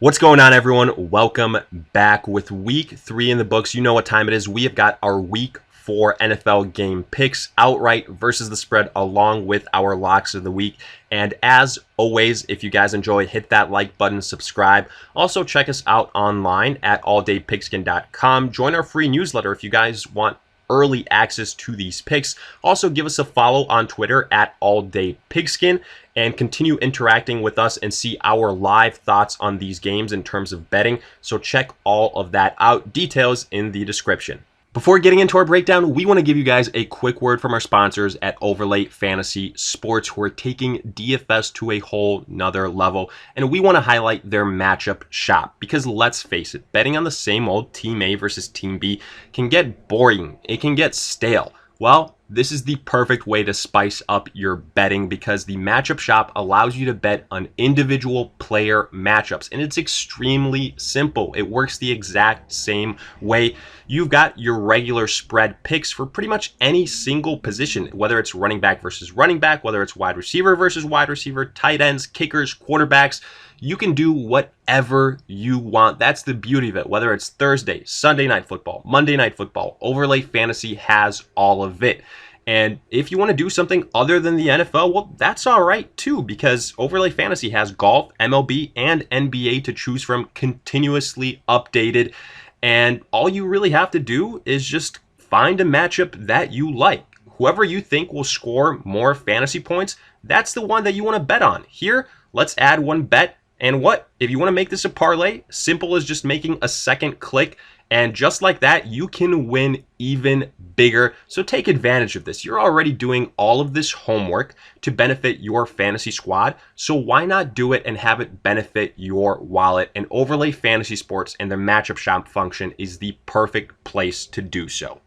What's going on, everyone? Welcome back with week 3 in the books. You know what time it is. We have got our week 4 NFL game picks, outright versus the spread, along with our locks of the week. And as always, if you guys enjoy, hit that like button, subscribe. Also, check us out online at alldaypigskin.com. Join our free newsletter if you guys want early access to these picks. Also, give us a follow on Twitter at alldaypigskin and continue interacting with us and see our live thoughts on these games in terms of betting. So check all of that out. Details in the description. Before getting into our breakdown, we want to give you guys a quick word from our sponsors at Overlay Fantasy Sports, who are taking DFS to a whole nother level. And we want to highlight their matchup shop because let's face it, betting on the same old Team A versus Team B can get boring. It can get stale. Well, this is the perfect way to spice up your betting because the matchup shop allows you to bet on individual player matchups, and it's extremely simple. It works the exact same way. You've got your regular spread picks for pretty much any single position, whether it's running back versus running back, whether it's wide receiver versus wide receiver, tight ends, kickers, quarterbacks. You can do whatever you want. That's the beauty of it. Whether it's Thursday, Sunday Night Football, Monday Night Football, Overlay Fantasy has all of it. And if you want to do something other than the NFL, well, that's all right too, because Overlay Fantasy has golf, MLB, and NBA to choose from, continuously updated. And all you really have to do is just find a matchup that you like. Whoever you think will score more fantasy points, that's the one that you want to bet on. Here, let's add one bet. And if you want to make this a parlay, simple as just making a second click. And just like that, you can win even bigger. So take advantage of this. You're already doing all of this homework to benefit your fantasy squad. So why not do it and have it benefit your wallet? And Overlay Fantasy Sports and their matchup shop function is the perfect place to do so.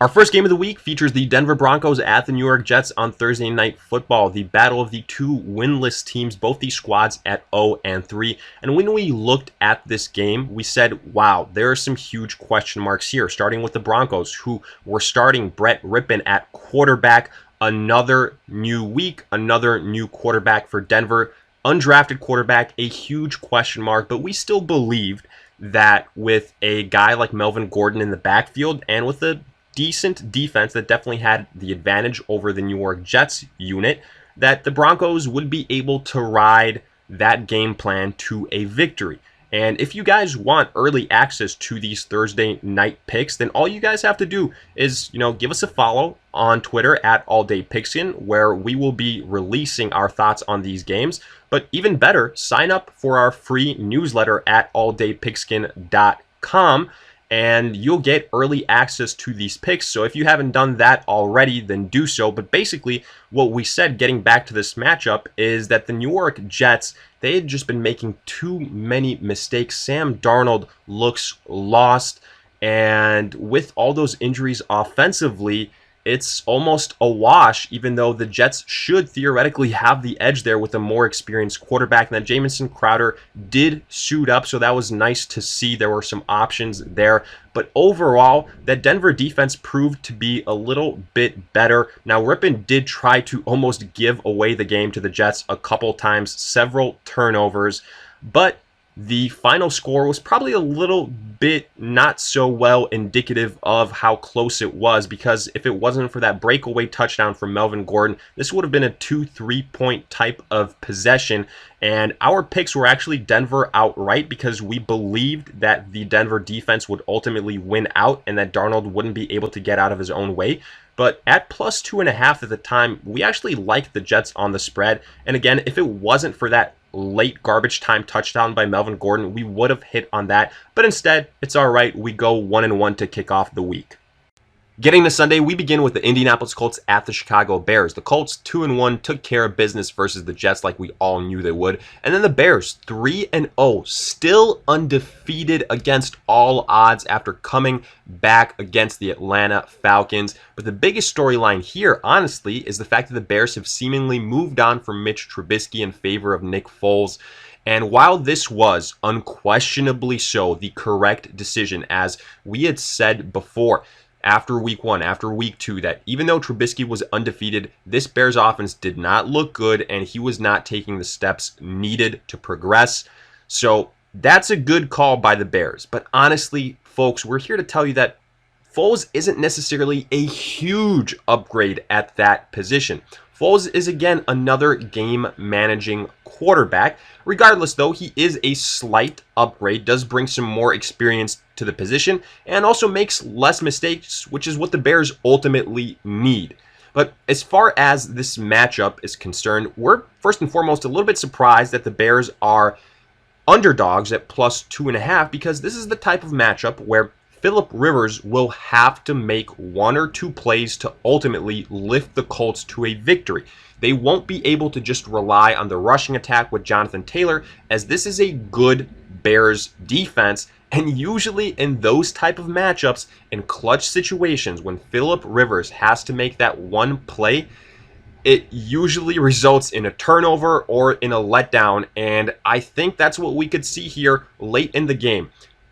Our first game of the week features the Denver Broncos at the New York Jets on Thursday Night Football, the battle of the two winless teams, both these squads at 0-3. And when we looked at this game, we said, wow, there are some huge question marks here, starting with the Broncos, who were starting Brett Rippon at quarterback. Another new week, another new quarterback for Denver. Undrafted quarterback, a huge question mark, but we still believed that with a guy like Melvin Gordon in the backfield and with a decent defense that definitely had the advantage over the New York Jets unit, that the Broncos would be able to ride that game plan to a victory. And if you guys want early access to these Thursday night picks, then all you guys have to do is, give us a follow on Twitter at alldaypigskin, where we will be releasing our thoughts on these games. But even better, sign up for our free newsletter at alldaypigskin.com. and you'll get early access to these picks. So if you haven't done that already, then do so. But basically, what we said getting back to this matchup is that the New York Jets, they had just been making too many mistakes. Sam Darnold looks lost, and with all those injuries offensively, it's almost a wash, even though the Jets should theoretically have the edge there with a more experienced quarterback. And that Jamison Crowder did suit up, so that was nice to see. There were some options there. But overall, that Denver defense proved to be a little bit better. Now, Rippon did try to almost give away the game to the Jets a couple times, several turnovers, but the final score was probably a little bit not so well indicative of how close it was, because if it wasn't for that breakaway touchdown from Melvin Gordon, this would have been a 2-3 point type of possession. And our picks were actually Denver outright because we believed that the Denver defense would ultimately win out and that Darnold wouldn't be able to get out of his own way. But at plus 2.5 at the time, we actually liked the Jets on the spread. And again, if it wasn't for that late garbage time touchdown by Melvin Gordon, we would have hit on that. But instead, it's all right. We go 1-1 to kick off the week. Getting to Sunday, we begin with the Indianapolis Colts at the Chicago Bears. The Colts, 2-1, took care of business versus the Jets like we all knew they would. And then the Bears, 3-0, still undefeated against all odds after coming back against the Atlanta Falcons. But the biggest storyline here, honestly, is the fact that the Bears have seemingly moved on from Mitch Trubisky in favor of Nick Foles. And while this was unquestionably so the correct decision, as we had said before, after week 1, after week 2, that even though Trubisky was undefeated, this Bears offense did not look good and he was not taking the steps needed to progress. So That's a good call by the Bears. But honestly, folks, we're here to tell you that Foles isn't necessarily a huge upgrade at that position. Foles is, again, another game-managing quarterback. Regardless, though, he is a slight upgrade, does bring some more experience to the position, and also makes less mistakes, which is what the Bears ultimately need. But as far as this matchup is concerned, we're first and foremost a little bit surprised that the Bears are underdogs at plus 2.5, because this is the type of matchup where Phillip Rivers will have to make one or two plays to ultimately lift the Colts to a victory. They won't be able to just rely on the rushing attack with Jonathan Taylor, as this is a good Bears defense. And usually in those type of matchups, in clutch situations, when Phillip Rivers has to make that one play, it usually results in a turnover or in a letdown, and I think that's what we could see here late in the game.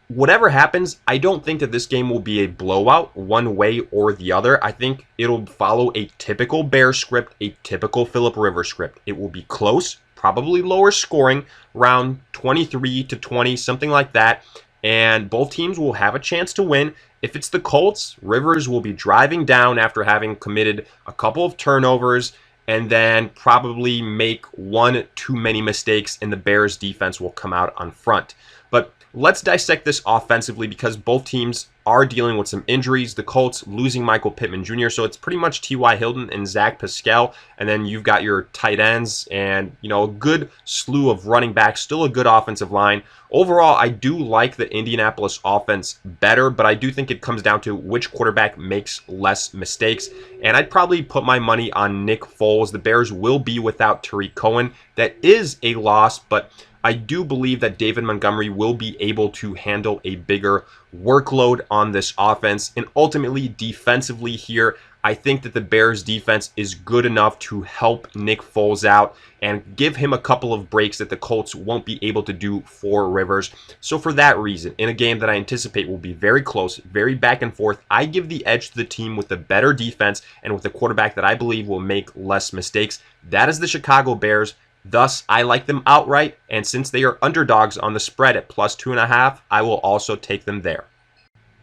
Whatever happens, I don't think that this game will be a blowout one way or the other. I think it'll follow a typical Bears script, a typical Phillip Rivers script. It will be close, probably lower scoring, around 23-20, something like that, and both teams will have a chance to win. If it's the Colts, Rivers will be driving down after having committed a couple of turnovers and then probably make one too many mistakes, and the Bears defense will come out on front. But let's dissect this offensively, because both teams are dealing with some injuries. The Colts losing Michael Pittman Jr., so it's pretty much T.Y. Hilton and Zach Pascal, and then you've got your tight ends and, a good slew of running backs, still a good offensive line. Overall, I do like the Indianapolis offense better, but I do think it comes down to which quarterback makes less mistakes, and I'd probably put my money on Nick Foles. The Bears will be without Tariq Cohen. That is a loss, but I do believe that David Montgomery will be able to handle a bigger workload on this offense. And ultimately, defensively here, I think that the Bears defense is good enough to help Nick Foles out and give him a couple of breaks that the Colts won't be able to do for Rivers. So for that reason, in a game that I anticipate will be very close, very back and forth, I give the edge to the team with the better defense and with a quarterback that I believe will make less mistakes. That is the Chicago Bears. Thus, I like them outright, and since they are underdogs on the spread at plus 2.5, I will also take them there.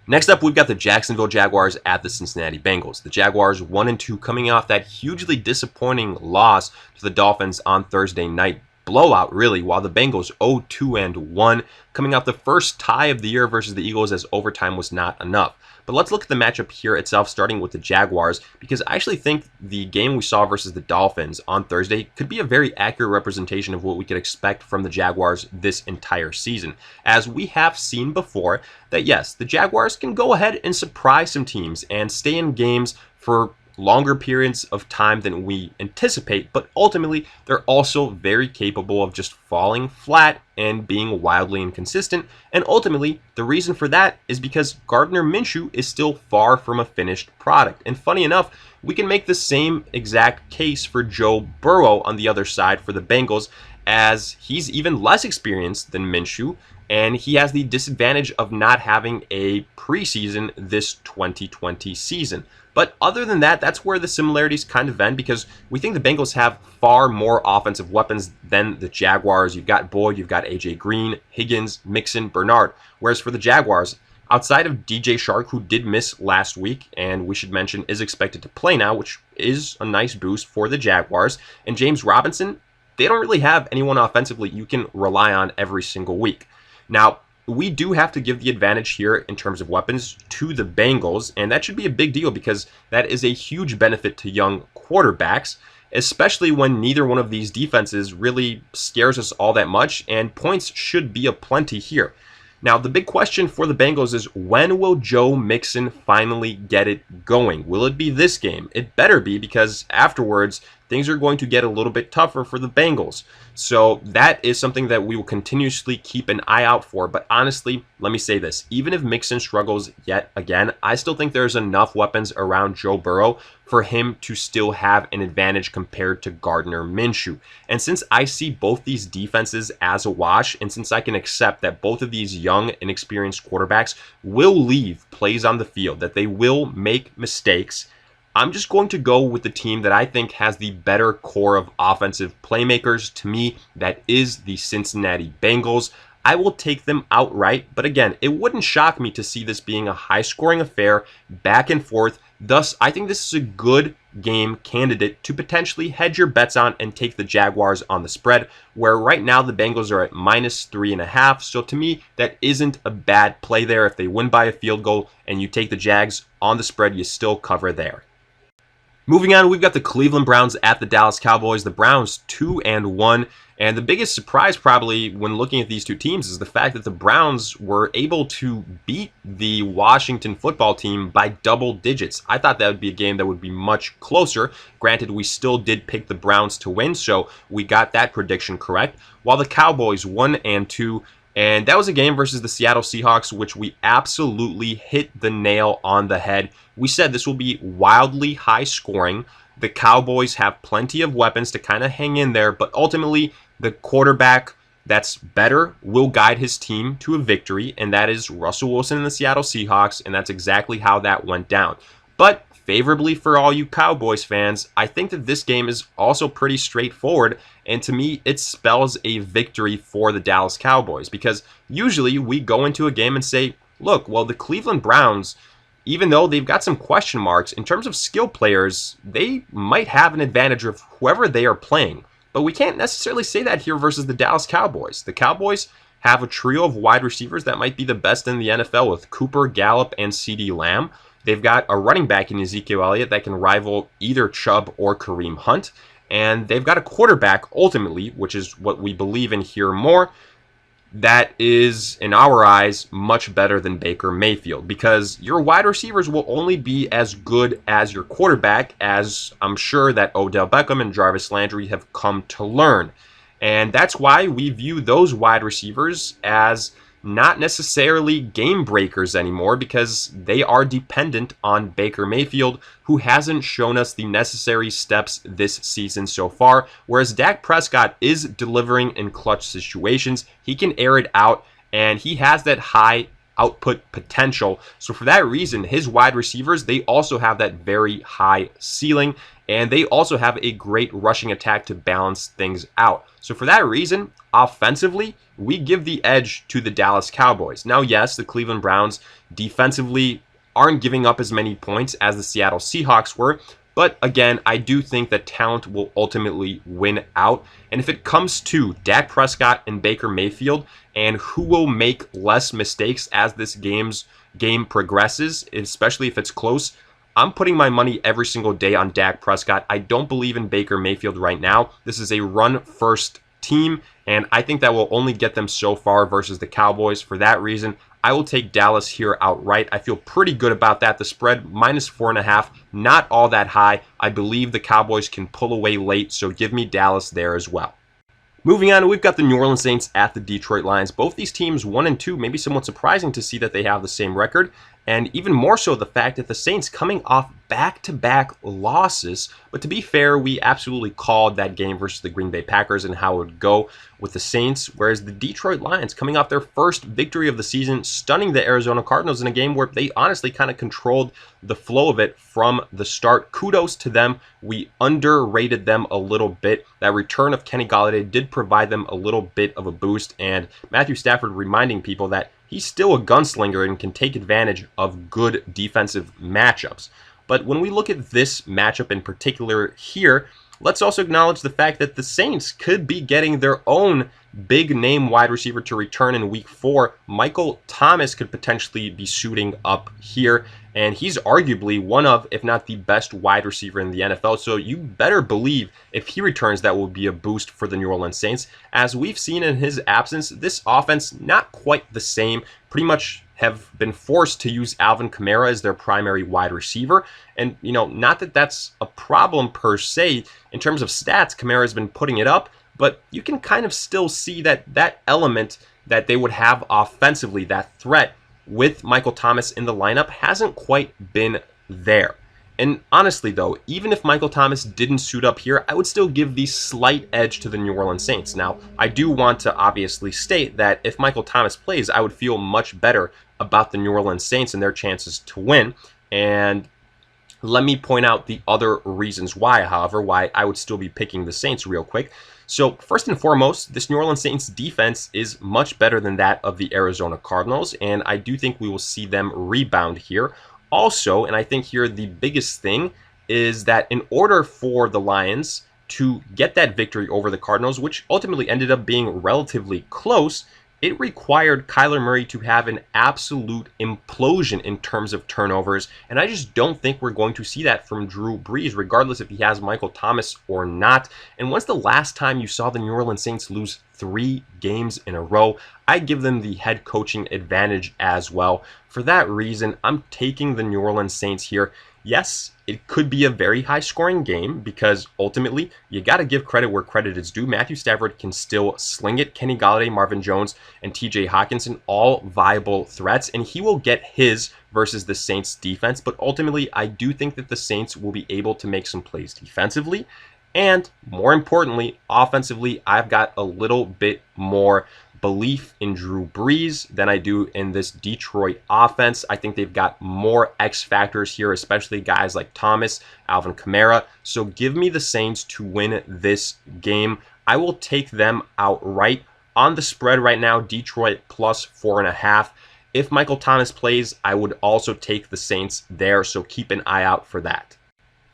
Next up, we've got the Jacksonville Jaguars at the Cincinnati Bengals. The Jaguars 1-2, coming off that hugely disappointing loss to the Dolphins on Thursday night. Blowout, really, while the Bengals 0-2-1, coming off the first tie of the year versus the Eagles, as overtime was not enough. But let's look at the matchup here itself, starting with the Jaguars, because I actually think the game we saw versus the Dolphins on Thursday could be a very accurate representation of what we could expect from the Jaguars this entire season. As we have seen before, that yes, the Jaguars can go ahead and surprise some teams and stay in games for longer periods of time than we anticipate, but ultimately they're also very capable of just falling flat and being wildly inconsistent. And ultimately, the reason for that is because Gardner Minshew is still far from a finished product. And funny enough, we can make the same exact case for Joe Burrow on the other side for the Bengals, as he's even less experienced than Minshew, and he has the disadvantage of not having a preseason this 2020 season. But other than that, that's where the similarities kind of end, because we think the Bengals have far more offensive weapons than the Jaguars. You've got Boyd, you've got A.J. Green, Higgins, Mixon, Bernard. Whereas for the Jaguars, outside of DJ Shark, who did miss last week, and we should mention is expected to play now, which is a nice boost for the Jaguars, and James Robinson, they don't really have anyone offensively you can rely on every single week. Now, we do have to give the advantage here in terms of weapons to the Bengals, and that should be a big deal because that is a huge benefit to young quarterbacks, especially when neither one of these defenses really scares us all that much, and points should be aplenty here. Now, the big question for the Bengals is, when will Joe Mixon finally get it going? Will it be this game? It better be, because afterwards, things are going to get a little bit tougher for the Bengals. So that is something that we will continuously keep an eye out for. But honestly, let me say this. Even if Mixon struggles yet again, I still think there's enough weapons around Joe Burrow for him to still have an advantage compared to Gardner Minshew. And since I see both these defenses as a wash, and since I can accept that both of these young, inexperienced quarterbacks will leave plays on the field, that they will make mistakes, I'm just going to go with the team that I think has the better core of offensive playmakers. To me, that is the Cincinnati Bengals. I will take them outright. But again, it wouldn't shock me to see this being a high-scoring affair, back and forth. Thus, I think this is a good game candidate to potentially hedge your bets on and take the Jaguars on the spread, where right now the Bengals are at -3.5. So to me, that isn't a bad play there. If they win by a field goal and you take the Jags on the spread, you still cover there. Moving on, we've got the Cleveland Browns at the Dallas Cowboys. The Browns 2-1. And the biggest surprise probably when looking at these two teams is the fact that the Browns were able to beat the Washington football team by double digits. I thought that would be a game that would be much closer. Granted, we still did pick the Browns to win, so we got that prediction correct. While the Cowboys 1-2. And that was a game versus the Seattle Seahawks, which we absolutely hit the nail on the head. We said this will be wildly high scoring. The Cowboys have plenty of weapons to kind of hang in there, but ultimately the quarterback that's better will guide his team to a victory, and that is Russell Wilson and the Seattle Seahawks, and that's exactly how that went down. But favorably for all you Cowboys fans, I think that this game is also pretty straightforward, and to me, it spells a victory for the Dallas Cowboys, because usually we go into a game and say, look, well, the Cleveland Browns, even though they've got some question marks, in terms of skill players, they might have an advantage of whoever they are playing. But we can't necessarily say that here versus the Dallas Cowboys. The Cowboys have a trio of wide receivers that might be the best in the NFL with Cooper, Gallup, and CeeDee Lamb. They've got a running back in Ezekiel Elliott that can rival either Chubb or Kareem Hunt. And they've got a quarterback, ultimately, which is what we believe in here more, that is, in our eyes, much better than Baker Mayfield, because your wide receivers will only be as good as your quarterback, as I'm sure that Odell Beckham and Jarvis Landry have come to learn. And that's why we view those wide receivers as not necessarily game breakers anymore, because they are dependent on Baker Mayfield, who hasn't shown us the necessary steps this season so far, whereas Dak Prescott is delivering in clutch situations. He can air it out, and he has that high output potential. So for that reason, his wide receivers, they also have that very high ceiling, and they also have a great rushing attack to balance things out. So for that reason, offensively, we give the edge to the Dallas Cowboys. Now, yes, the Cleveland Browns defensively aren't giving up as many points as the Seattle Seahawks were, but again, I do think that talent will ultimately win out. And if it comes to Dak Prescott and Baker Mayfield, and who will make less mistakes as this game progresses, especially if it's close, I'm putting my money every single day on Dak Prescott. I don't believe in Baker Mayfield right now. This is a run-first team, and I think that will only get them so far versus the Cowboys. For that reason, I will take Dallas here outright. I feel pretty good about that. The spread, -4.5, not all that high. I believe the Cowboys can pull away late, so give me Dallas there as well. Moving on, we've got the New Orleans Saints at the Detroit Lions. Both these teams 1-2, maybe somewhat surprising to see that they have the same record, and even more so the fact that the Saints coming off back-to-back losses. But to be fair, we absolutely called that game versus the Green Bay Packers and how it would go with the Saints, whereas the Detroit Lions coming off their first victory of the season, stunning the Arizona Cardinals in a game where they honestly kind of controlled the flow of it from the start. Kudos to them. We underrated them a little bit. That return of Kenny Golladay did provide them a little bit of a boost, and Matthew Stafford reminding people that he's still a gunslinger and can take advantage of good defensive matchups. But when we look at this matchup in particular here, let's also acknowledge the fact that the Saints could be getting their own big name wide receiver to return in week 4. Michael Thomas could potentially be suiting up here, and he's arguably one of, if not the best wide receiver in the NFL. So you better believe if he returns, that will be a boost for the New Orleans Saints. As we've seen in his absence, this offense not quite the same, pretty much have been forced to use Alvin Kamara as their primary wide receiver. And, you know, not that that's a problem per se. In terms of stats, Kamara has been putting it up, but you can kind of still see that element that they would have offensively, that threat with Michael Thomas in the lineup, hasn't quite been there. And honestly, though, even if Michael Thomas didn't suit up here, I would still give the slight edge to the New Orleans Saints. Now, I do want to obviously state that if Michael Thomas plays, I would feel much better about the New Orleans Saints and their chances to win. And let me point out the other reasons why, however, why I would still be picking the Saints real quick. So first and foremost, this New Orleans Saints defense is much better than that of the Arizona Cardinals, and I do think we will see them rebound here. Also, and I think here the biggest thing is that in order for the Lions to get that victory over the Cardinals, which ultimately ended up being relatively close, it required Kyler Murray to have an absolute implosion in terms of turnovers, and I just don't think we're going to see that from Drew Brees, regardless if he has Michael Thomas or not. And when's the last time you saw the New Orleans Saints lose 3 games in a row? I give them the head coaching advantage as well. For that reason, I'm taking the New Orleans Saints here. Yes, it could be a very high-scoring game because ultimately you got to give credit where credit is due. Matthew Stafford can still sling it. Kenny Golladay, Marvin Jones, and TJ Hockenson, all viable threats, and he will get his versus the Saints defense. But ultimately, I do think that the Saints will be able to make some plays defensively. And more importantly, offensively, I've got a little bit more belief in Drew Brees than I do in this Detroit offense. I think they've got more X factors here, especially guys like Thomas, Alvin Kamara. So give me the Saints to win this game. I will take them outright. On the spread right now, Detroit plus 4.5. If Michael Thomas plays, I would also take the Saints there, so keep an eye out for that.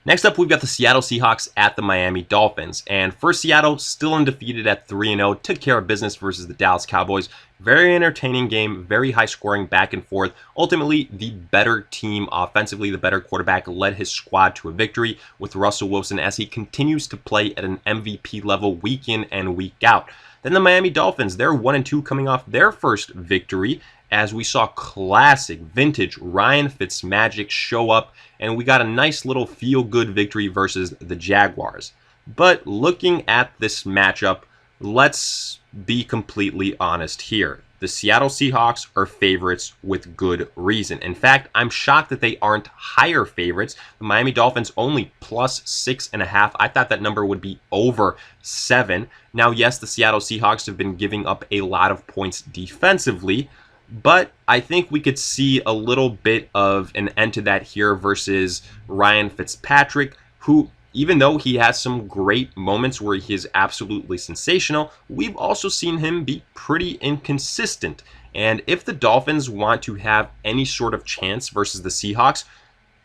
Next up, we've got the Seattle Seahawks at the Miami Dolphins. And for Seattle, still undefeated at 3-0, took care of business versus the Dallas Cowboys. Very entertaining game, very high scoring back and forth. Ultimately, the better team offensively, the better quarterback led his squad to a victory with Russell Wilson as he continues to play at an MVP level week in and week out. Then the Miami Dolphins, they're 1-2 coming off their first victory, as we saw classic vintage Ryan Fitzmagic show up, and we got a nice little feel-good victory versus the Jaguars. But looking at this matchup, let's be completely honest here. The Seattle Seahawks are favorites with good reason. In fact, I'm shocked that they aren't higher favorites. The Miami Dolphins only plus 6.5. I thought that number would be over 7. Now, yes, the Seattle Seahawks have been giving up a lot of points defensively, but I think we could see a little bit of an end to that here versus Ryan Fitzpatrick, who, even though he has some great moments where he is absolutely sensational, we've also seen him be pretty inconsistent. And if the Dolphins want to have any sort of chance versus the Seahawks,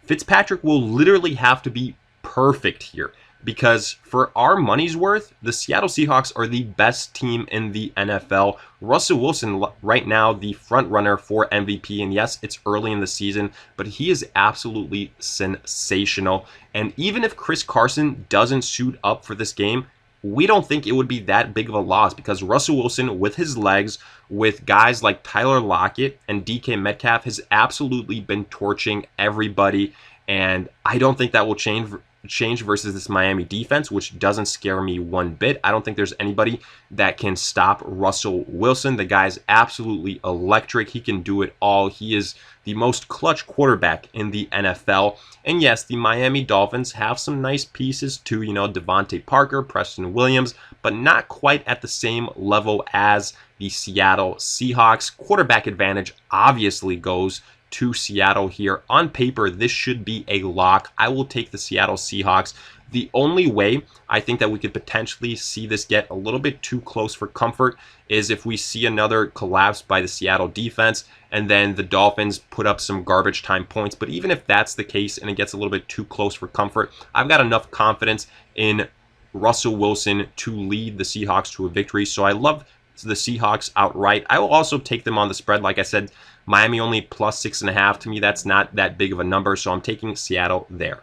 Fitzpatrick will literally have to be perfect here. Because for our money's worth, the Seattle Seahawks are the best team in the NFL. Russell Wilson, right now, the front runner for MVP. And yes, it's early in the season, but he is absolutely sensational. And even if Chris Carson doesn't suit up for this game, we don't think it would be that big of a loss because Russell Wilson, with his legs, with guys like Tyler Lockett and DK Metcalf, has absolutely been torching everybody. And I don't think that will change versus this Miami defense, which doesn't scare me one bit. I don't think there's anybody that can stop Russell Wilson. The guy's absolutely electric. He can do it all. He is the most clutch quarterback in the NFL. And yes, the Miami Dolphins have some nice pieces too, Devontae Parker, Preston Williams, but not quite at the same level as the Seattle Seahawks. Quarterback advantage obviously goes to Seattle here. On paper, this should be a lock. I will take the Seattle Seahawks. The only way I think that we could potentially see this get a little bit too close for comfort is if we see another collapse by the Seattle defense and then the Dolphins put up some garbage time points. But even if that's the case and it gets a little bit too close for comfort, I've got enough confidence in Russell Wilson to lead the Seahawks to a victory. So I love the Seahawks outright. I will also take them on the spread. Like I said, Miami only plus 6.5. To me, that's not that big of a number, so I'm taking Seattle there.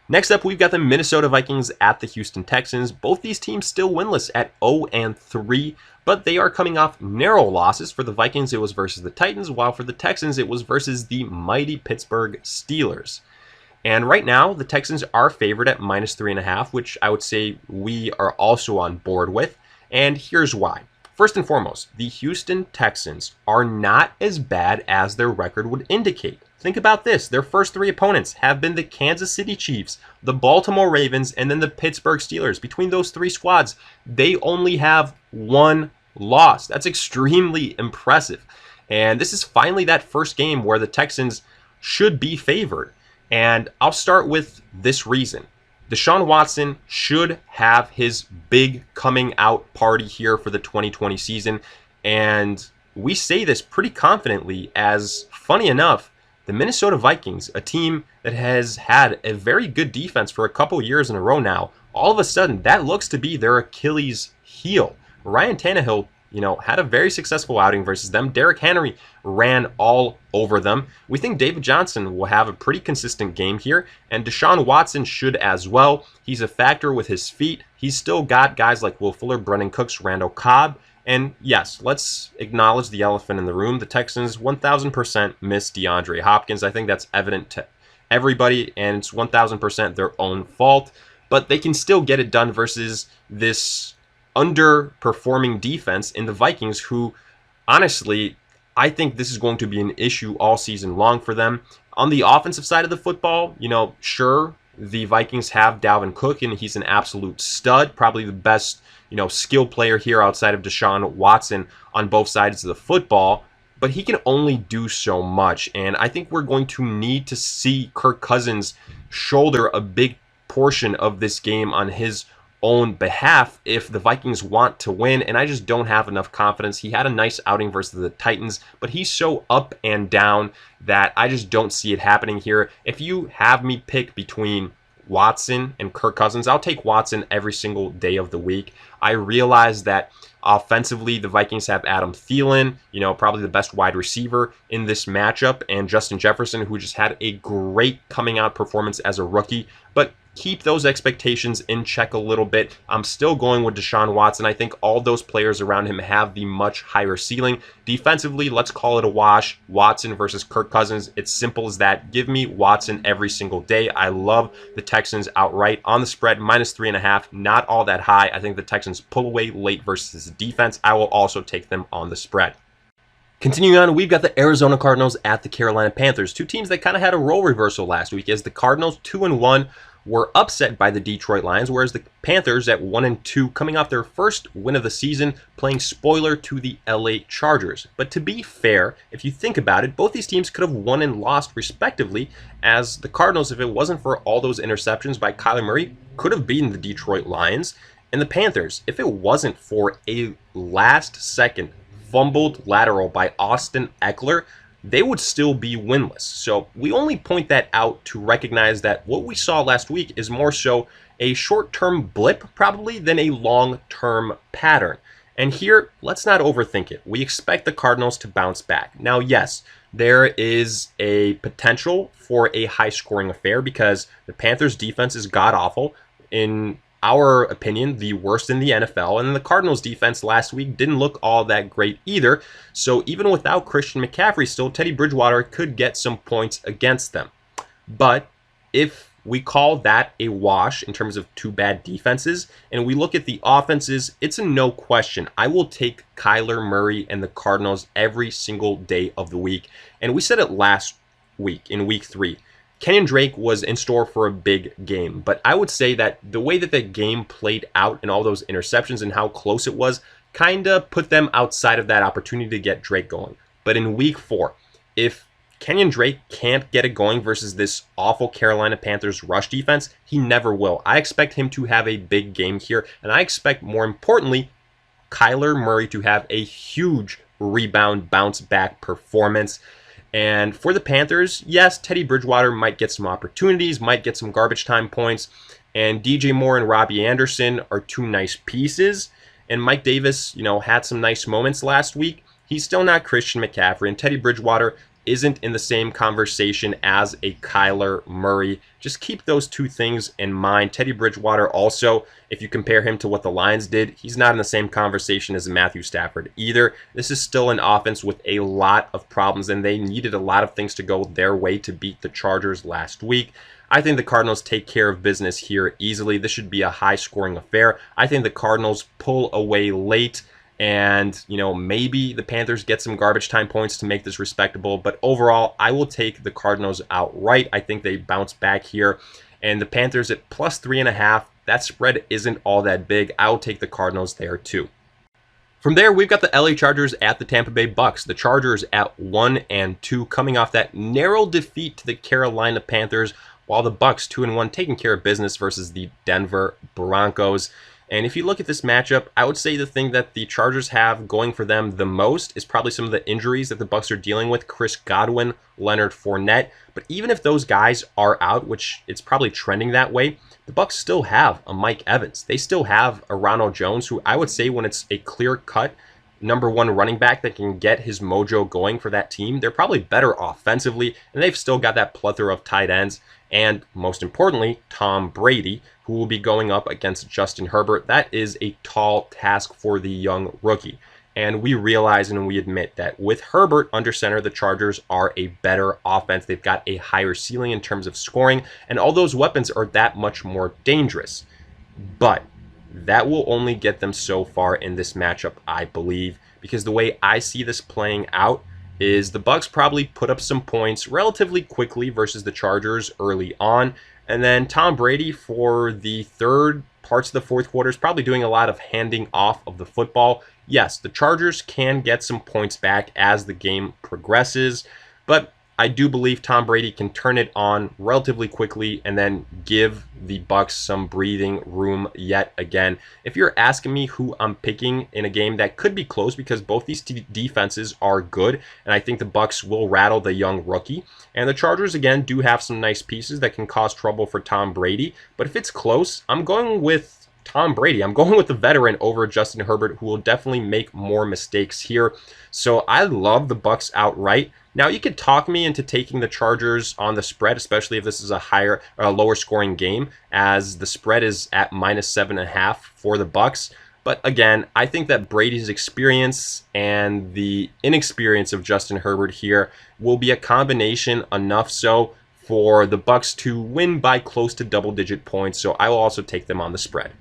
Next up, we've got the Minnesota Vikings at the Houston Texans. Both these teams still winless at 0-3, but they are coming off narrow losses. For the Vikings, it was versus the Titans, while for the Texans, it was versus the mighty Pittsburgh Steelers. And right now, the Texans are favored at minus 3.5, which I would say we are also on board with. And here's why. First and foremost, the Houston Texans are not as bad as their record would indicate. Think about this. Their first 3 opponents have been the Kansas City Chiefs, the Baltimore Ravens, and then the Pittsburgh Steelers. Between those 3 squads, they only have 1 loss. That's extremely impressive. And this is finally that first game where the Texans should be favored. And I'll start with this reason. Deshaun Watson should have his big coming out party here for the 2020 season. And we say this pretty confidently as, funny enough, the Minnesota Vikings, a team that has had a very good defense for a couple years in a row now, all of a sudden that looks to be their Achilles heel. Ryan Tannehill, had a very successful outing versus them. Derrick Henry ran all over them. We think David Johnson will have a pretty consistent game here, and Deshaun Watson should as well. He's a factor with his feet. He's still got guys like Will Fuller, Brennan Cooks, Randall Cobb, and yes, let's acknowledge the elephant in the room. The Texans 1,000% miss DeAndre Hopkins. I think that's evident to everybody, and it's 1,000% their own fault, but they can still get it done versus this underperforming defense in the Vikings, who honestly, I think this is going to be an issue all season long for them. On the offensive side of the football, sure, the Vikings have Dalvin Cook, and he's an absolute stud, probably the best, skill player here outside of Deshaun Watson on both sides of the football, but he can only do so much, and I think we're going to need to see Kirk Cousins shoulder a big portion of this game on his own behalf if the Vikings want to win, and I just don't have enough confidence. He had a nice outing versus the Titans, but he's so up and down that I just don't see it happening here. If you have me pick between Watson and Kirk Cousins, I'll take Watson every single day of the week. I realize that offensively, the Vikings have Adam Thielen, probably the best wide receiver in this matchup, and Justin Jefferson, who just had a great coming out performance as a rookie, but keep those expectations in check a little bit. I'm still going with Deshaun Watson. I think all those players around him have the much higher ceiling. Defensively, let's call it a wash. Watson versus Kirk Cousins. It's simple as that. Give me Watson every single day. I love the Texans outright on the spread, -3.5. Not all that high. I think the Texans pull away late versus the defense. I will also take them on the spread. Continuing on, we've got the Arizona Cardinals at the Carolina Panthers, two teams that kind of had a role reversal last week as the Cardinals 2-1 were upset by the Detroit Lions, whereas the Panthers at 1-2 coming off their first win of the season, playing spoiler to the LA Chargers. But to be fair, if you think about it, both these teams could have won and lost respectively, as the Cardinals, if it wasn't for all those interceptions by Kyler Murray, could have beaten the Detroit Lions. And the Panthers, if it wasn't for a last-second fumbled lateral by Austin Eckler, they would still be winless. So we only point that out to recognize that what we saw last week is more so a short-term blip probably than a long-term pattern. And here, let's not overthink it. We expect the Cardinals to bounce back. Now, yes, there is a potential for a high-scoring affair because the Panthers' defense is god-awful. In our opinion, the worst in the NFL, and the Cardinals defense last week didn't look all that great either. So even without Christian McCaffrey still, Teddy Bridgewater could get some points against them. But if we call that a wash in terms of two bad defenses, and we look at the offenses, it's a no question. I will take Kyler Murray and the Cardinals every single day of the week. And we said it last week in week 3. Kenyon Drake was in store for a big game, but I would say that the way that the game played out and all those interceptions and how close it was kind of put them outside of that opportunity to get Drake going. But in week 4, if Kenyon Drake can't get it going versus this awful Carolina Panthers rush defense, he never will. I expect him to have a big game here, and I expect, more importantly, Kyler Murray to have a huge rebound, bounce back performance. And for the Panthers, yes, Teddy Bridgewater might get some opportunities, might get some garbage time points, and DJ Moore and Robbie Anderson are two nice pieces. And Mike Davis, had some nice moments last week. He's still not Christian McCaffrey, and Teddy Bridgewater isn't in the same conversation as a Kyler Murray. Just keep those two things in mind. Teddy Bridgewater also, if you compare him to what the Lions did, he's not in the same conversation as Matthew Stafford either. This is still an offense with a lot of problems, and they needed a lot of things to go their way to beat the Chargers last week. I think the Cardinals take care of business here easily. This should be a high-scoring affair. I think the Cardinals pull away late, and, maybe the Panthers get some garbage time points to make this respectable. But overall, I will take the Cardinals outright. I think they bounce back here. And the Panthers at +3.5, that spread isn't all that big. I'll take the Cardinals there too. From there, we've got the LA Chargers at the Tampa Bay Bucks. The Chargers at 1-2, coming off that narrow defeat to the Carolina Panthers while the Bucks 2-1 taking care of business versus the Denver Broncos. And if you look at this matchup, I would say the thing that the Chargers have going for them the most is probably some of the injuries that the Bucks are dealing with. Chris Godwin, Leonard Fournette. But even if those guys are out, which it's probably trending that way, the Bucks still have a Mike Evans. They still have a Ronald Jones, who I would say when it's a clear-cut number one running back that can get his mojo going for that team, they're probably better offensively, and they've still got that plethora of tight ends, and most importantly, Tom Brady, who will be going up against Justin Herbert. That is a tall task for the young rookie. And we realize and we admit that with Herbert under center, the Chargers are a better offense. They've got a higher ceiling in terms of scoring, and all those weapons are that much more dangerous. But that will only get them so far in this matchup, I believe, because the way I see this playing out is the Bucks probably put up some points relatively quickly versus the Chargers early on, and then Tom Brady for the third parts of the fourth quarter is probably doing a lot of handing off of the football. Yes, the Chargers can get some points back as the game progresses, but I do believe Tom Brady can turn it on relatively quickly and then give the Bucks some breathing room yet again. If you're asking me who I'm picking in a game that could be close, because both these defenses are good, and I think the Bucks will rattle the young rookie, and the Chargers again do have some nice pieces that can cause trouble for Tom Brady, but if it's close, I'm going with Tom Brady. I'm going with the veteran over Justin Herbert, who will definitely make more mistakes here. So I love the Bucks outright. Now, you could talk me into taking the Chargers on the spread, especially if this is a lower scoring game, as the spread is at -7.5 for the Bucks. But again, I think that Brady's experience and the inexperience of Justin Herbert here will be a combination enough so for the Bucks to win by close to double-digit points. So I will also take them on the spread.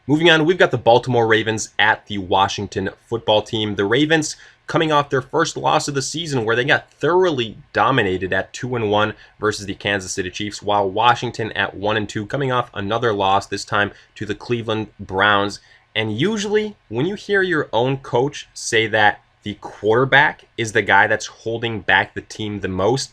Moving on, we've got the Baltimore Ravens at the Washington football team. The Ravens coming off their first loss of the season, where they got thoroughly dominated at 2-1 versus the Kansas City Chiefs, while Washington at 1-2 coming off another loss, this time to the Cleveland Browns. And usually when you hear your own coach say that the quarterback is the guy that's holding back the team the most,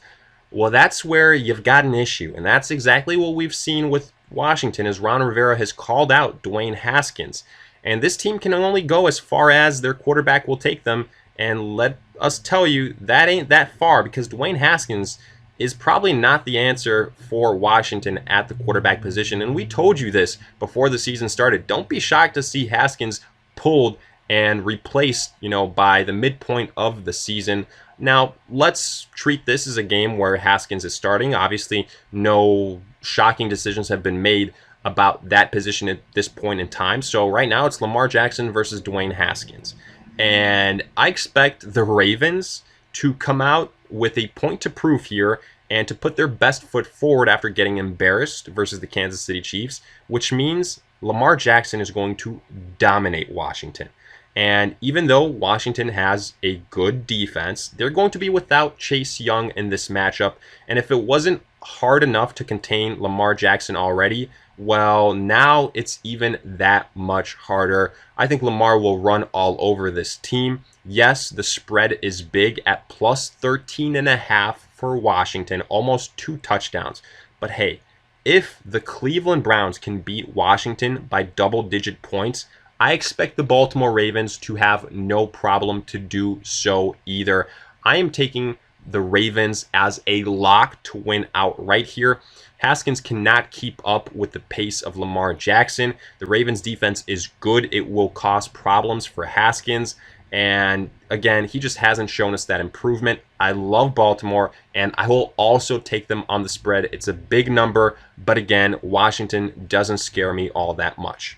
well, that's where you've got an issue. And that's exactly what we've seen with Washington, as Ron Rivera has called out Dwayne Haskins. And this team can only go as far as their quarterback will take them. And let us tell you, that ain't that far, because Dwayne Haskins is probably not the answer for Washington at the quarterback position. And we told you this before the season started. Don't be shocked to see Haskins pulled and replaced, by the midpoint of the season. Now, let's treat this as a game where Haskins is starting. Obviously, no shocking decisions have been made about that position at this point in time. So right now, it's Lamar Jackson versus Dwayne Haskins. And I expect the Ravens to come out with a point to prove here and to put their best foot forward after getting embarrassed versus the Kansas City Chiefs, which means Lamar Jackson is going to dominate Washington. And even though Washington has a good defense, they're going to be without Chase Young in this matchup. And if it wasn't hard enough to contain Lamar Jackson already, well, now it's even that much harder. I think Lamar will run all over this team. Yes, the spread is big at +13.5 for Washington, almost 2 touchdowns. But hey, if the Cleveland Browns can beat Washington by double-digit points, I expect the Baltimore Ravens to have no problem to do so either. I am taking the Ravens as a lock to win outright here. Haskins cannot keep up with the pace of Lamar Jackson. The Ravens defense is good. It will cause problems for Haskins. And again, he just hasn't shown us that improvement. I love Baltimore, and I will also take them on the spread. It's a big number, but again, Washington doesn't scare me all that much.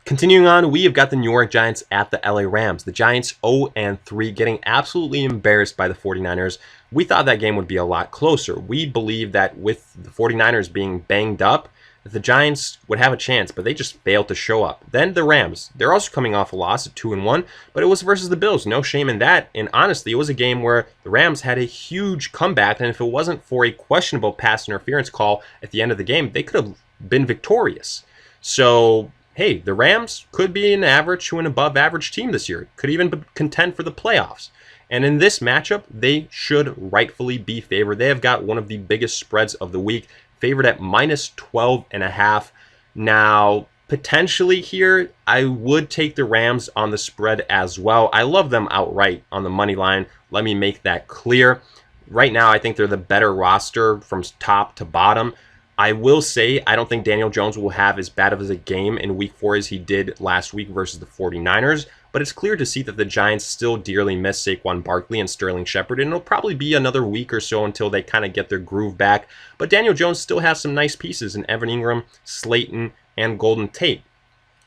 Continuing on, we have got the New York Giants at the LA Rams. The Giants 0-3, getting absolutely embarrassed by the 49ers. We thought that game would be a lot closer. We believed that with the 49ers being banged up, that the Giants would have a chance, but they just failed to show up. Then the Rams, they're also coming off a loss at 2-1, but it was versus the Bills. No shame in that. And honestly, it was a game where the Rams had a huge comeback, and if it wasn't for a questionable pass interference call at the end of the game, they could have been victorious. So hey, the Rams could be an average to an above average team this year. Could even contend for the playoffs. And in this matchup, they should rightfully be favored. They have got one of the biggest spreads of the week. favored at minus 12.5. Now, potentially here, I would take the Rams on the spread as well. I love them outright on the money line. Let me make that clear. Right now, I think they're the better roster from top to bottom. I will say I don't think Daniel Jones will have as bad of a game in week 4 as he did last week versus the 49ers, but it's clear to see that the Giants still dearly miss Saquon Barkley and Sterling Shepard, and it'll probably be another week or so until they kind of get their groove back. But Daniel Jones still has some nice pieces in Evan Ingram, Slayton, and Golden Tate.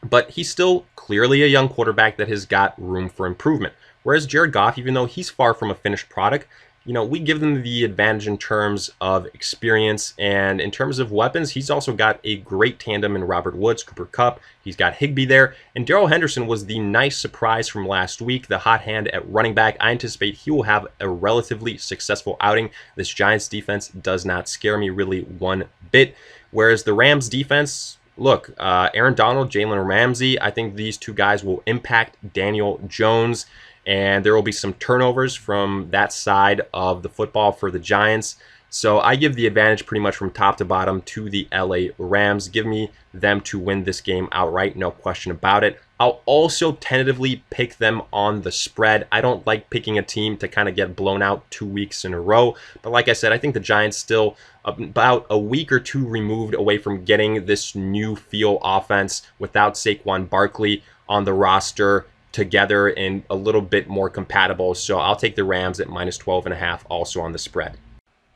But he's still clearly a young quarterback that has got room for improvement. Whereas Jared Goff, even though he's far from a finished product, we give them the advantage in terms of experience, and in terms of weapons, he's also got a great tandem in Robert Woods, Cooper Kupp. He's got Higbee there, and Darrell Henderson was the nice surprise from last week, the hot hand at running back. I anticipate he will have a relatively successful outing. This Giants defense does not scare me really one bit, whereas the Rams defense, look, Aaron Donald, Jalen Ramsey, I think these two guys will impact Daniel Jones, and there will be some turnovers from that side of the football for the Giants. So I give the advantage pretty much from top to bottom to the LA Rams. Give me them to win this game outright, no question about it. I'll also tentatively pick them on the spread. I don't like picking a team to kind of get blown out 2 weeks in a row. But like I said, I think the Giants still about a week or two removed away from getting this new feel offense without Saquon Barkley on the roster together and a little bit more compatible. So I'll take the Rams at minus 12.5 also on the spread.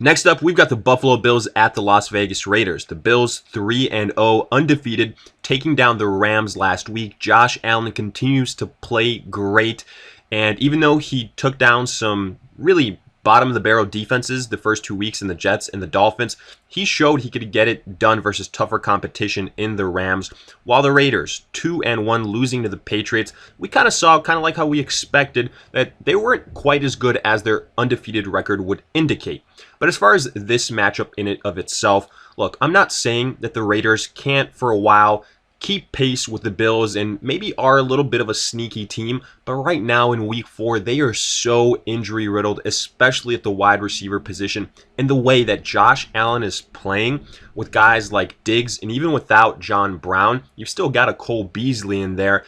Next up, we've got the Buffalo Bills at the Las Vegas Raiders. The Bills 3-0, undefeated, taking down the Rams last week. Josh Allen continues to play great, and even though he took down some really bottom-of-the-barrel defenses the first 2 weeks in the Jets and the Dolphins, he showed he could get it done versus tougher competition in the Rams. While the Raiders, 2-1, losing to the Patriots, we kind of saw, kind of like how we expected, that they weren't quite as good as their undefeated record would indicate. But as far as this matchup in it of itself, look, I'm not saying that the Raiders can't for a while keep pace with the Bills and maybe are a little bit of a sneaky team, but right now in week 4, they are so injury riddled, especially at the wide receiver position, and the way that Josh Allen is playing with guys like Diggs, and even without John Brown, you've still got a Cole Beasley in there.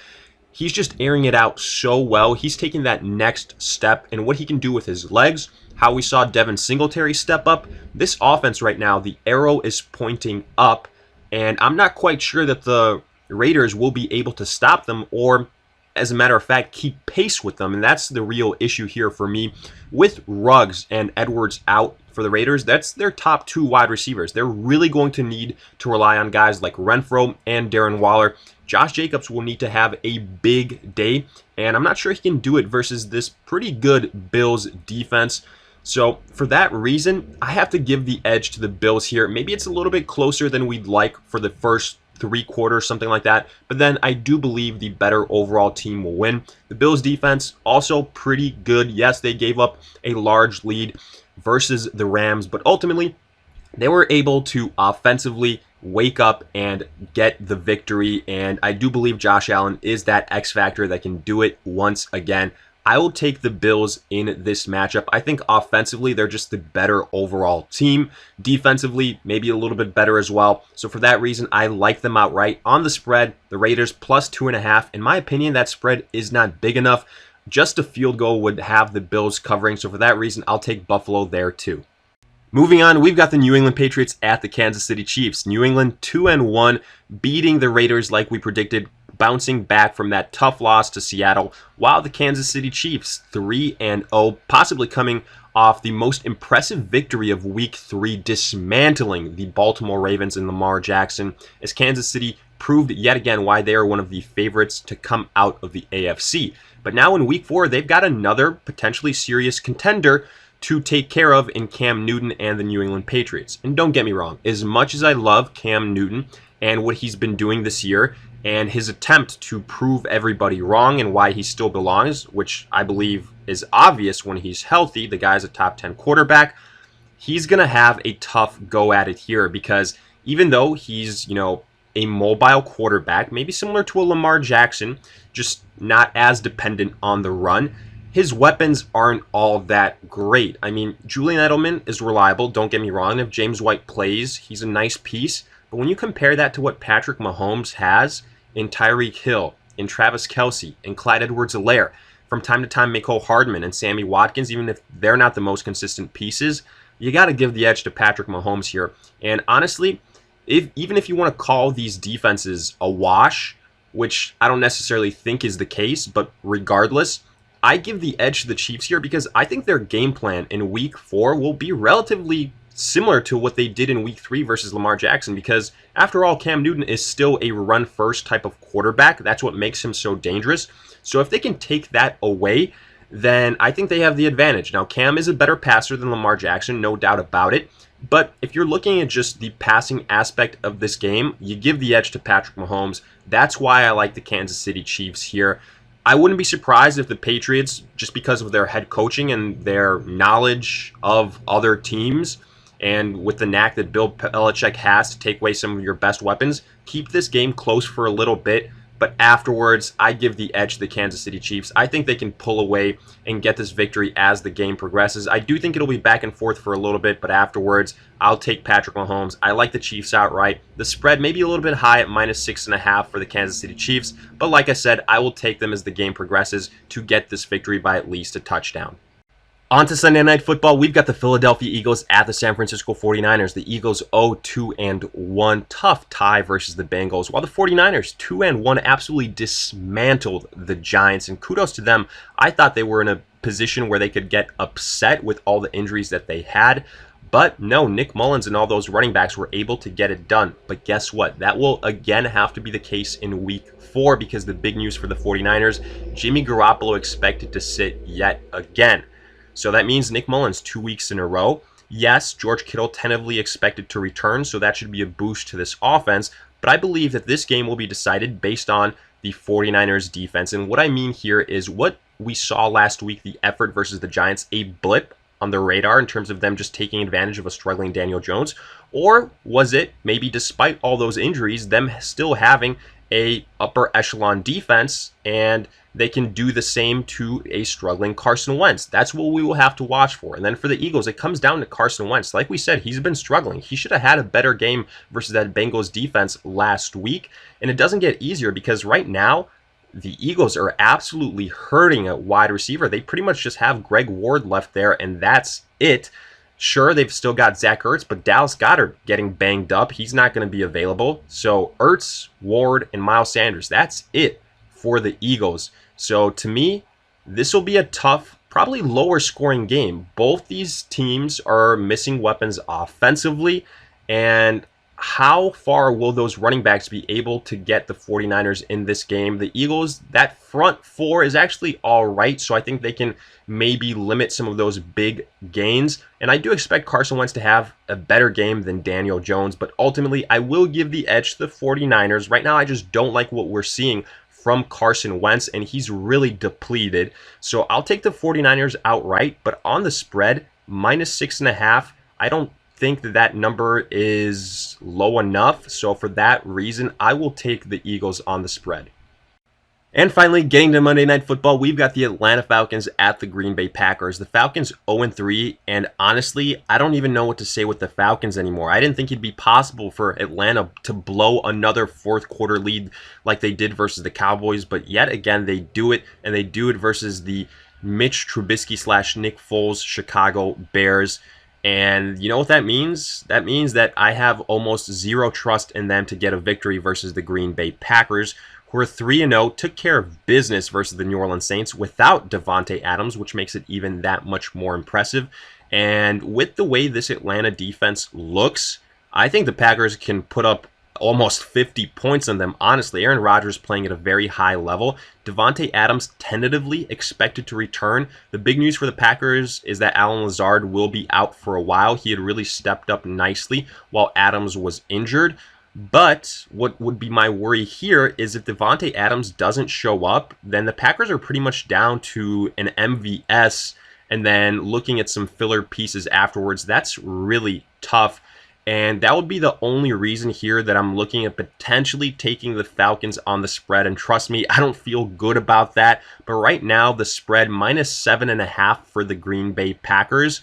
He's just airing it out so well. He's taking that next step, and what he can do with his legs, how we saw Devin Singletary step up. This offense right now, the arrow is pointing up, and I'm not quite sure that the Raiders will be able to stop them or, as a matter of fact, keep pace with them. And that's the real issue here for me. With Ruggs and Edwards out for the Raiders, that's their top 2 wide receivers. They're really going to need to rely on guys like Renfrow and Darren Waller. Josh Jacobs will need to have a big day, and I'm not sure he can do it versus this pretty good Bills defense. So for that reason, I have to give the edge to the Bills here. Maybe it's a little bit closer than we'd like for the first 3 quarters, something like that. But then I do believe the better overall team will win. The Bills defense also pretty good. Yes, they gave up a large lead versus the Rams, but ultimately they were able to offensively wake up and get the victory. And I do believe Josh Allen is that X factor that can do it once again. I will take the Bills in this matchup. I think offensively, they're just the better overall team. Defensively, maybe a little bit better as well. So for that reason, I like them outright. On the spread, the Raiders plus 2.5. In my opinion, that spread is not big enough. Just a field goal would have the Bills covering. So for that reason, I'll take Buffalo there too. Moving on, we've got the New England Patriots at the Kansas City Chiefs. New England 2-1, beating the Raiders like we predicted, bouncing back from that tough loss to Seattle, while the Kansas City Chiefs 3-0, possibly coming off the most impressive victory of Week 3, dismantling the Baltimore Ravens and Lamar Jackson, as Kansas City proved yet again why they are one of the favorites to come out of the AFC. But now in Week 4, they've got another potentially serious contender to take care of in Cam Newton and the New England Patriots. And don't get me wrong, as much as I love Cam Newton and what he's been doing this year, and his attempt to prove everybody wrong and why he still belongs, which I believe is obvious when he's healthy, the guy's a top 10 quarterback, he's going to have a tough go at it here because even though he's, a mobile quarterback, maybe similar to a Lamar Jackson, just not as dependent on the run, his weapons aren't all that great. I mean, Julian Edelman is reliable, don't get me wrong. If James White plays, he's a nice piece. But when you compare that to what Patrick Mahomes has in Tyreek Hill, in Travis Kelce, in Clyde Edwards-Helaire, from time to time Mecole Hardman and Sammy Watkins, even if they're not the most consistent pieces, you got to give the edge to Patrick Mahomes here. And honestly, even if you want to call these defenses a wash, which I don't necessarily think is the case, but regardless, I give the edge to the Chiefs here because I think their game plan in Week 4 will be relatively similar to what they did in Week 3 versus Lamar Jackson, because after all, Cam Newton is still a run-first type of quarterback. That's what makes him so dangerous. So if they can take that away, then I think they have the advantage. Now, Cam is a better passer than Lamar Jackson, no doubt about it. But if you're looking at just the passing aspect of this game, you give the edge to Patrick Mahomes. That's why I like the Kansas City Chiefs here. I wouldn't be surprised if the Patriots, just because of their head coaching and their knowledge of other teams, and with the knack that Bill Belichick has to take away some of your best weapons, keep this game close for a little bit. But afterwards, I give the edge to the Kansas City Chiefs. I think they can pull away and get this victory as the game progresses. I do think it'll be back and forth for a little bit, but afterwards, I'll take Patrick Mahomes. I like the Chiefs outright. The spread may be a little bit high at -6.5 for the Kansas City Chiefs, but like I said, I will take them as the game progresses to get this victory by at least a touchdown. On to Sunday Night Football, we've got the Philadelphia Eagles at the San Francisco 49ers. The Eagles 0-2-1, tough tie versus the Bengals, while the 49ers 2-1 absolutely dismantled the Giants, and kudos to them. I thought they were in a position where they could get upset with all the injuries that they had, but no, Nick Mullins and all those running backs were able to get it done. But guess what? That will again have to be the case in Week 4, because the big news for the 49ers, Jimmy Garoppolo expected to sit yet again. So that means Nick Mullins 2 weeks in a row. Yes, George Kittle tentatively expected to return, so that should be a boost to this offense. But I believe that this game will be decided based on the 49ers defense. And what I mean here is what we saw last week, the effort versus the Giants, a blip on the radar in terms of them just taking advantage of a struggling Daniel Jones? Or was it, maybe despite all those injuries, them still having a upper echelon defense, and they can do the same to a struggling Carson Wentz? That's what we will have to watch for. And then for the Eagles, it comes down to Carson Wentz. Like we said, he's been struggling. He should have had a better game versus that Bengals defense last week. And it doesn't get easier because right now, the Eagles are absolutely hurting at wide receiver. They pretty much just have Greg Ward left there, and that's it. Sure, they've still got Zach Ertz, but Dallas Goedert getting banged up. He's not going to be available. So Ertz, Ward, and Miles Sanders, that's it for the Eagles. So to me, this will be a tough, probably lower scoring game. Both these teams are missing weapons offensively, and how far will those running backs be able to get the 49ers in this game? The Eagles, that front four is actually all right, so I think they can maybe limit some of those big gains. And I do expect Carson Wentz to have a better game than Daniel Jones, but ultimately I will give the edge to the 49ers. Right now, I just don't like what we're seeing from Carson Wentz, and he's really depleted. So I'll take the 49ers outright, but on the spread, -6.5, I don't think that number is low enough. So for that reason, I will take the Eagles on the spread. And finally, getting to Monday Night Football, we've got the Atlanta Falcons at the Green Bay Packers. The Falcons 0-3, and honestly, I don't even know what to say with the Falcons anymore. I didn't think it'd be possible for Atlanta to blow another fourth quarter lead like they did versus the Cowboys, but yet again, they do it, and they do it versus the Mitch Trubisky / Nick Foles Chicago Bears. And you know what that means? That means that I have almost zero trust in them to get a victory versus the Green Bay Packers, who are 3-0, took care of business versus the New Orleans Saints without Davante Adams, which makes it even that much more impressive. And with the way this Atlanta defense looks, I think the Packers can put up almost 50 points on them. Honestly, Aaron Rodgers playing at a very high level. Davante Adams tentatively expected to return. The big news for the Packers is that Allen Lazard will be out for a while. He had really stepped up nicely while Adams was injured. But what would be my worry here is if Davante Adams doesn't show up, then the Packers are pretty much down to an MVS, and then looking at some filler pieces afterwards. That's really tough. And that would be the only reason here that I'm looking at potentially taking the Falcons on the spread. And trust me, I don't feel good about that. But right now, the spread -7.5 for the Green Bay Packers.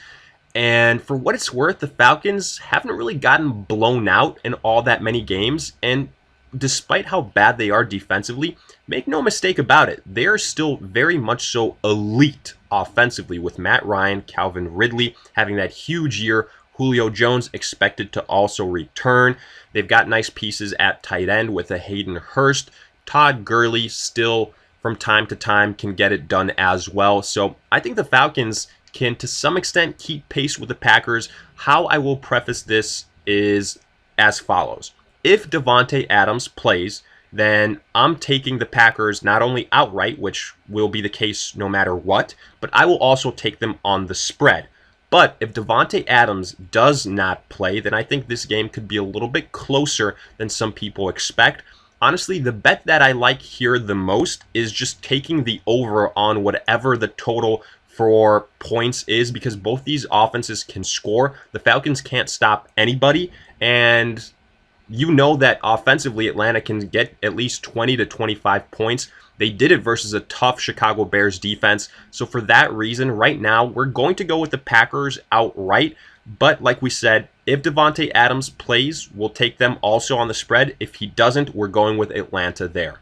And for what it's worth, the Falcons haven't really gotten blown out in all that many games. And despite how bad they are defensively, make no mistake about it, they are still very much so elite offensively, with Matt Ryan, Calvin Ridley having that huge year. Julio Jones expected to also return. They've got nice pieces at tight end with a Hayden Hurst. Todd Gurley still from time to time can get it done as well. So I think the Falcons can to some extent keep pace with the Packers. How I will preface this is as follows. If Davante Adams plays, then I'm taking the Packers not only outright, which will be the case no matter what, but I will also take them on the spread. But if Davante Adams does not play, then I think this game could be a little bit closer than some people expect. Honestly, the bet that I like here the most is just taking the over on whatever the total for points is, because both these offenses can score. The Falcons can't stop anybody, and you know that offensively Atlanta can get at least 20 to 25 points. They did it versus a tough Chicago Bears defense. So for that reason, right now, we're going to go with the Packers outright. But like we said, if Davante Adams plays, we'll take them also on the spread. If he doesn't, we're going with Atlanta there.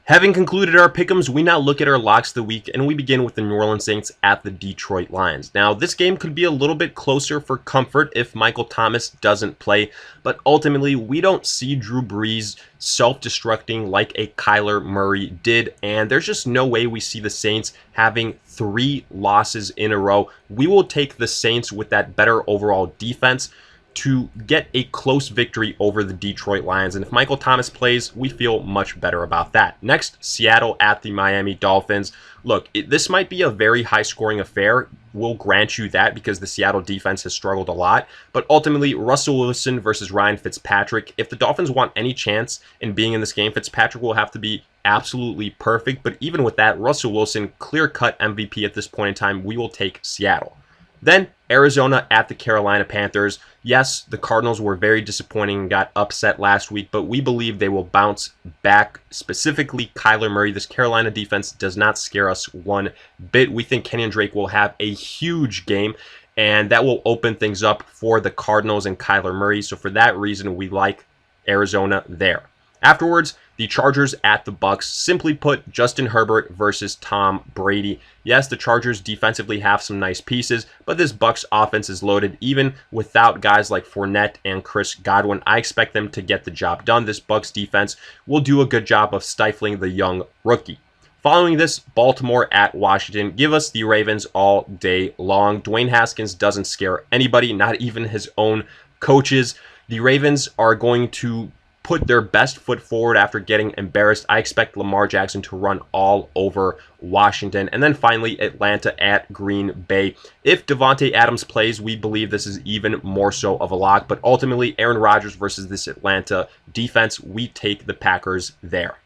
Having concluded our pick'ems, we now look at our locks of the week, and we begin with the New Orleans Saints at the Detroit Lions. Now, this game could be a little bit closer for comfort if Michael Thomas doesn't play, but ultimately, we don't see Drew Brees self-destructing like a Kyler Murray did, and there's just no way we see the Saints having 3 losses in a row. We will take the Saints with that better overall defense to get a close victory over the Detroit Lions. And if Michael Thomas plays, we feel much better about that. Next, Seattle at the Miami Dolphins. Look, this might be a very high-scoring affair. We'll grant you that because the Seattle defense has struggled a lot. But ultimately, Russell Wilson versus Ryan Fitzpatrick. If the Dolphins want any chance in being in this game, Fitzpatrick will have to be absolutely perfect. But even with that, Russell Wilson, clear-cut MVP at this point in time, we will take Seattle. Then Arizona at the Carolina Panthers. Yes, the Cardinals were very disappointing and got upset last week, but we believe they will bounce back. Specifically, Kyler Murray. This Carolina defense does not scare us one bit. We think Kenyon Drake will have a huge game, and that will open things up for the Cardinals and Kyler Murray. So for that reason, we like Arizona there. Afterwards, the Chargers at the Bucs. Simply put, Justin Herbert versus Tom Brady. Yes, the Chargers defensively have some nice pieces, but this Bucs offense is loaded. Even without guys like Fournette and Chris Godwin, I expect them to get the job done. This Bucs defense will do a good job of stifling the young rookie. Following this, Baltimore at Washington. Give us the Ravens all day long. Dwayne Haskins doesn't scare anybody, not even his own coaches. The Ravens are going to put their best foot forward after getting embarrassed. I expect Lamar Jackson to run all over Washington. And then finally, Atlanta at Green Bay. If Davante Adams plays, we believe this is even more so of a lock. But ultimately, Aaron Rodgers versus this Atlanta defense, we take the Packers there.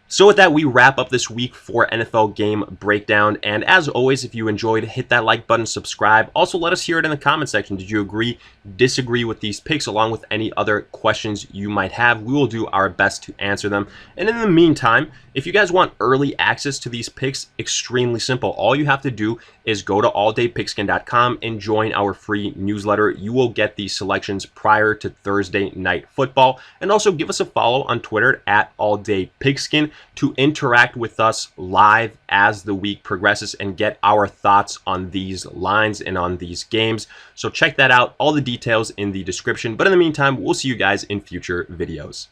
So with that, we wrap up this week 4 NFL game breakdown. And as always, if you enjoyed, hit that like button, subscribe. Also, let us hear it in the comment section. Did you agree, disagree with these picks, along with any other questions you might have? We will do our best to answer them. And in the meantime, if you guys want early access to these picks, extremely simple. All you have to do is go to alldaypigskin.com and join our free newsletter. You will get these selections prior to Thursday Night Football. And also give us a follow on Twitter at alldaypigskin to interact with us live as the week progresses and get our thoughts on these lines and on these games. So check that out. All the details in the description. But in the meantime, we'll see you guys in future videos.